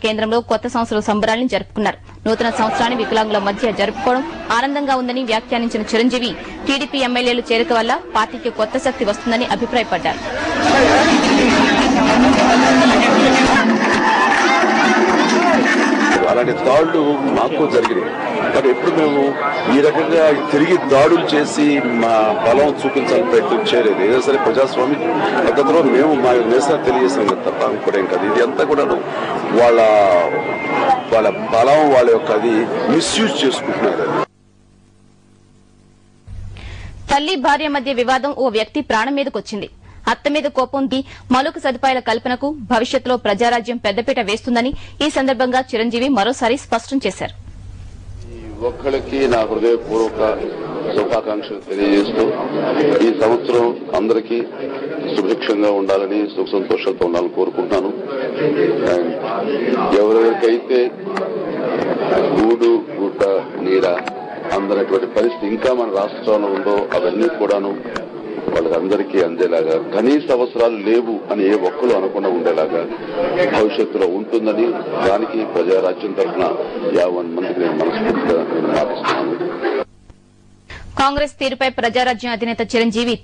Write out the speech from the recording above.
కేంద్రంలో కొత్త సంవత్సరం సంబరాలను జరుపుకున్నారు. నూతన సంవత్సరాన్ని వికలాంగుల మధ్య జరుపుకోవడం ఆనందంగా ఉందని వ్యాఖ్యానించిన చిరంజీవి టీడీపీ ఎమ్మెల్యేలు చేరిక వల్ల పార్టీకి కొత్త శక్తి వస్తుందని అభిప్రాయపడ్డారు. అలాంటి దాడులు మాకు జరిగినాయి. కానీ ఎప్పుడు మేము ఈ రకంగా తిరిగి దాడులు చేసి మా బలం చూపించాలని ప్రయత్నం చేయలేదు. ఏదైనా సరే ప్రజాస్వామ్య పద్ధతిలో మేము మా నిరసన తెలియజేసాం తప్ప అనుకోవడం కాదు. ఇది అంతా కూడా వాళ్ళ బలం వాళ్ళ యొక్క అది మిస్యూజ్ చేసుకుంటున్నారు. తల్లి భార్య మధ్య వివాదం ఓ వ్యక్తి ప్రాణం మీదకొచ్చింది. అత్త మీద కోపంది మౌలిక సదుపాయాల కల్పనకు భవిష్యత్తులో ప్రజారాజ్యం పెద్దపీట వేస్తుందని ఈ సందర్భంగా చిరంజీవి మరోసారి స్పష్టం చేశారు. ఒక్కరికి నా హృదయపూర్వక శుభాకాంక్షలు తెలియజేస్తూ ఈ సంవత్సరం అందరికీ సుభిక్షంగా ఉండాలని సుఖ సంతోషాలతో ఉండాలని కోరుకుంటున్నాను. ఎవరెవరికైతే గూడు గుట్ట నీడ అందనటువంటి పరిస్థితి ఇంకా మన రాష్ట్రంలో ఉందో అవన్నీ కూడాను వాళ్ళందరికీ అందేలాగా కనీస అవసరాలు లేవు అని ఏ ఒక్కరు అనకుండా ఉండేలాగా భవిష్యత్తులో ఉంటుందని దానికి ప్రజారాజ్యం తరఫున 50 మందికి నేను మనస్ఫూర్తిగా మాటిస్తున్నాను. కాంగ్రెస్ తీరుపై ప్రజారాజ్యం అధినేత చిరంజీవి